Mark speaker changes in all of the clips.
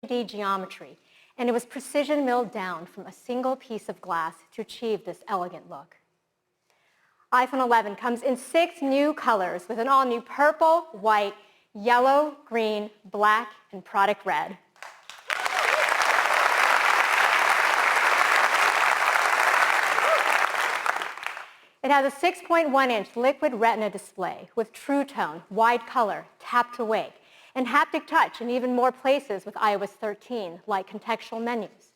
Speaker 1: 3D geometry, and it was precision milled down from a single piece of glass to achieve this elegant look. iPhone 11 comes in 6 new colors with an all-new purple, white, yellow, green, black, and product red. It has a 6.1-inch liquid retina display with True Tone, wide color, tap to wake, and haptic touch in even more places with iOS 13, like contextual menus.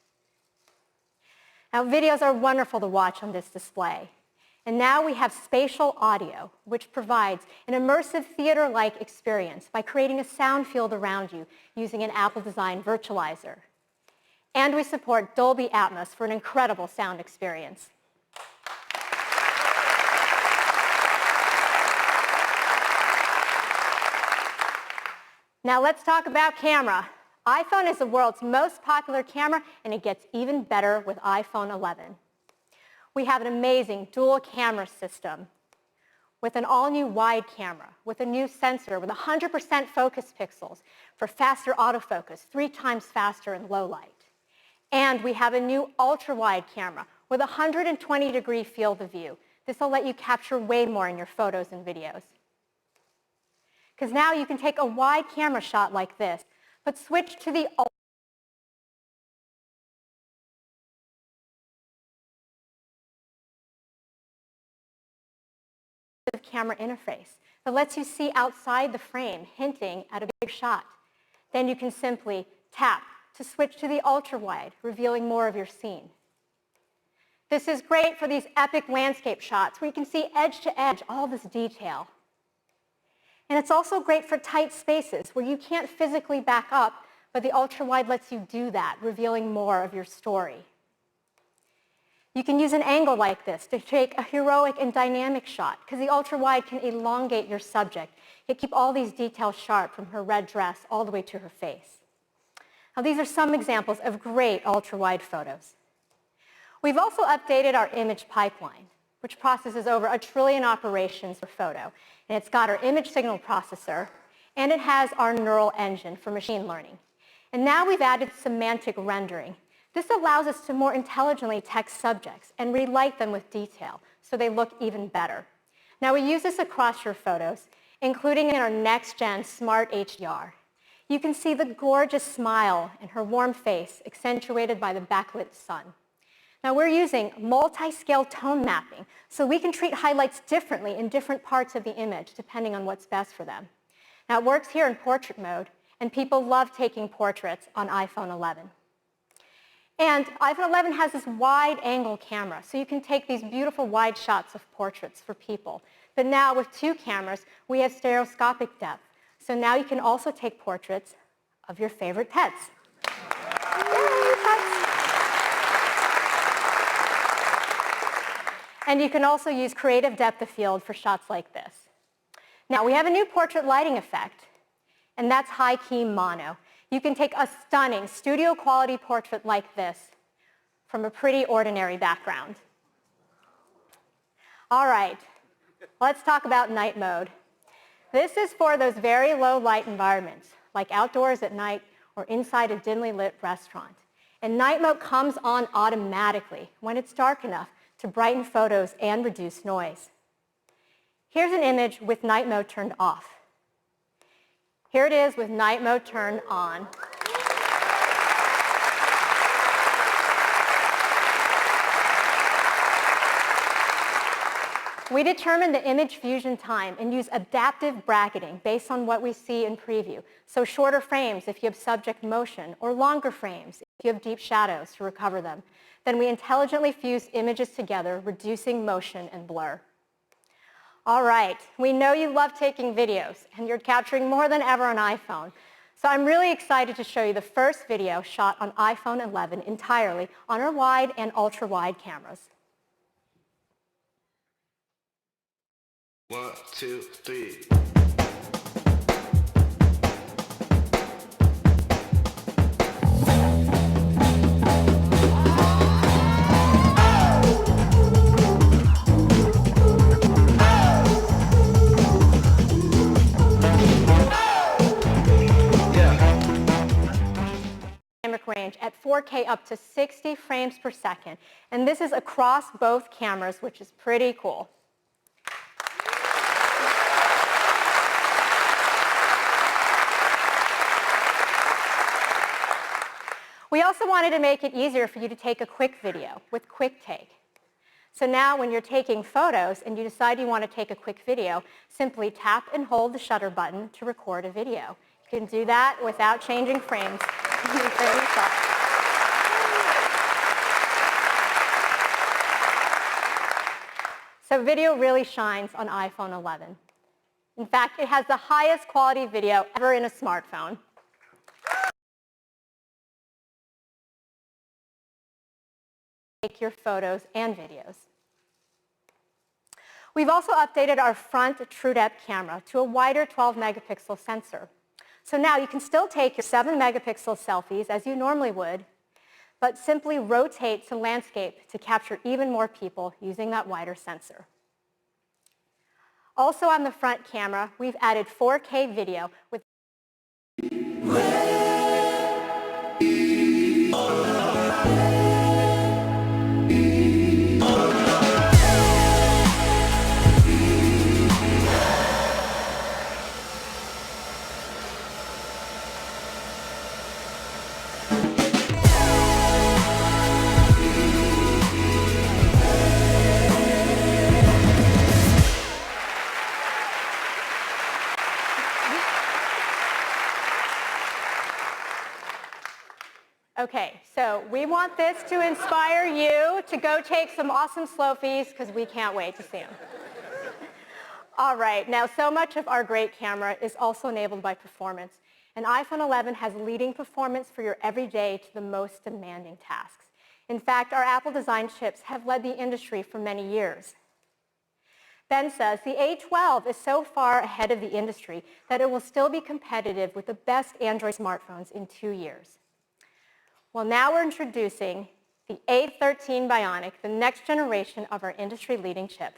Speaker 1: Now, videos are wonderful to watch on this display. And now we have spatial audio, which provides an immersive theater-like experience by creating a sound field around you using an Apple-designed virtualizer. And we support Dolby Atmos for an incredible sound experience. Now let's talk about camera. iPhone is the world's most popular camera, and it gets even better with iPhone 11. We have an amazing dual camera system with an all-new wide camera, with a new sensor with 100% focus pixels for faster autofocus, 3 times faster in low light. And we have a new ultra-wide camera with a 120-degree field of view. This will let you capture way more in your photos and videos. Because now you can take a wide camera shot like this, but switch to the camera interface that lets you see outside the frame, hinting at a big shot. Then you can simply tap to switch to the ultra-wide, revealing more of your scene. This is great for these epic landscape shots where you can see edge to edge all this detail. And it's also great for tight spaces where you can't physically back up, but the ultra-wide lets you do that, revealing more of your story. You can use an angle like this to take a heroic and dynamic shot, because the ultra-wide can elongate your subject, yet keep all these details sharp from her red dress all the way to her face. Now, these are some examples of great ultra-wide photos. We've also updated our image pipeline, which processes over 1 trillion operations per photo. And it's got our image signal processor, and it has our neural engine for machine learning. And now we've added semantic rendering. This allows us to more intelligently text subjects and relight them with detail so they look even better. Now, we use this across your photos, including in our next-gen Smart HDR. You can see the gorgeous smile and her warm face accentuated by the backlit sun. Now, we're using multi-scale tone mapping, so we can treat highlights differently in different parts of the image, depending on what's best for them. Now, it works here in portrait mode, and people love taking portraits on iPhone 11. And iPhone 11 has this wide-angle camera, so you can take these beautiful wide shots of portraits for people. But now, with 2 cameras, we have stereoscopic depth. So now you can also take portraits of your favorite pets. Yay, pets! And you can also use creative depth of field for shots like this. Now, we have a new portrait lighting effect, and that's high-key mono. You can take a stunning studio-quality portrait like this from a pretty ordinary background. All right, let's talk about night mode. This is for those very low-light environments, like outdoors at night or inside a dimly lit restaurant. And night mode comes on automatically when it's dark enough to brighten photos and reduce noise. Here's an image with night mode turned off. Here it is with night mode turned on. We determined the image fusion time and use adaptive bracketing based on what we see in preview. So shorter frames if you have subject motion, or longer frames if you have deep shadows to recover them. Then we intelligently fuse images together, reducing motion and blur. All right, we know you love taking videos, and you're capturing more than ever on iPhone. So I'm really excited to show you the first video shot on iPhone 11 entirely on our wide and ultra-wide cameras.
Speaker 2: 1, 2, 3.
Speaker 1: dynamic range at 4K up to 60 frames per second. And this is across both cameras, which is pretty cool. We also wanted to make it easier for you to take a quick video with Quick Take. So now when you're taking photos and you decide you want to take a quick video, simply tap and hold the shutter button to record a video. You can do that without changing frames. So video really shines on iPhone 11. In fact, it has the highest quality video ever in a smartphone. Take your photos and videos. We've also updated our front TrueDepth camera to a wider 12 megapixel sensor. So now you can still take your 7 megapixel selfies as you normally would, but simply rotate to landscape to capture even more people using that wider sensor. Also on the front camera, we've added 4K video with Okay, so we want this to inspire you to go take some awesome slofies because we can't wait to see them. All right, now so much of our great camera is also enabled by performance. And iPhone 11 has leading performance for your everyday to the most demanding tasks. In fact, our Apple design chips have led the industry for many years. Ben says the A12 is so far ahead of the industry that it will still be competitive with the best Android smartphones in 2 years. Well, now we're introducing the A13 Bionic, the next generation of our industry-leading chip.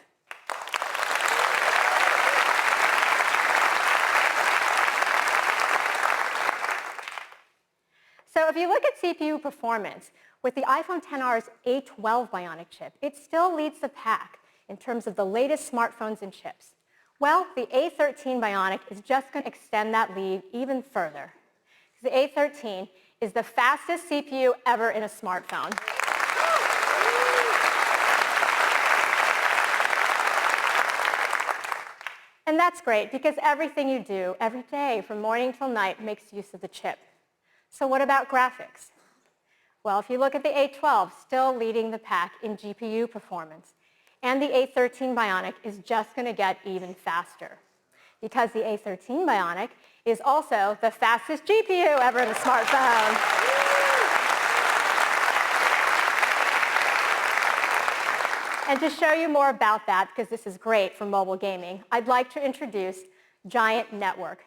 Speaker 1: So if you look at CPU performance, with the iPhone XR's A12 Bionic chip, it still leads the pack in terms of the latest smartphones and chips. Well, the A13 Bionic is just going to extend that lead even further. The A13 is the fastest CPU ever in a smartphone. And that's great because everything you do every day from morning till night makes use of the chip. So what about graphics? Well, if you look at the A12, still leading the pack in GPU performance. And the A13 Bionic is just going to get even faster because the A13 Bionic is also the fastest GPU ever in a smartphone. And to show you more about that, because this is great for mobile gaming, I'd like to introduce Giant Network.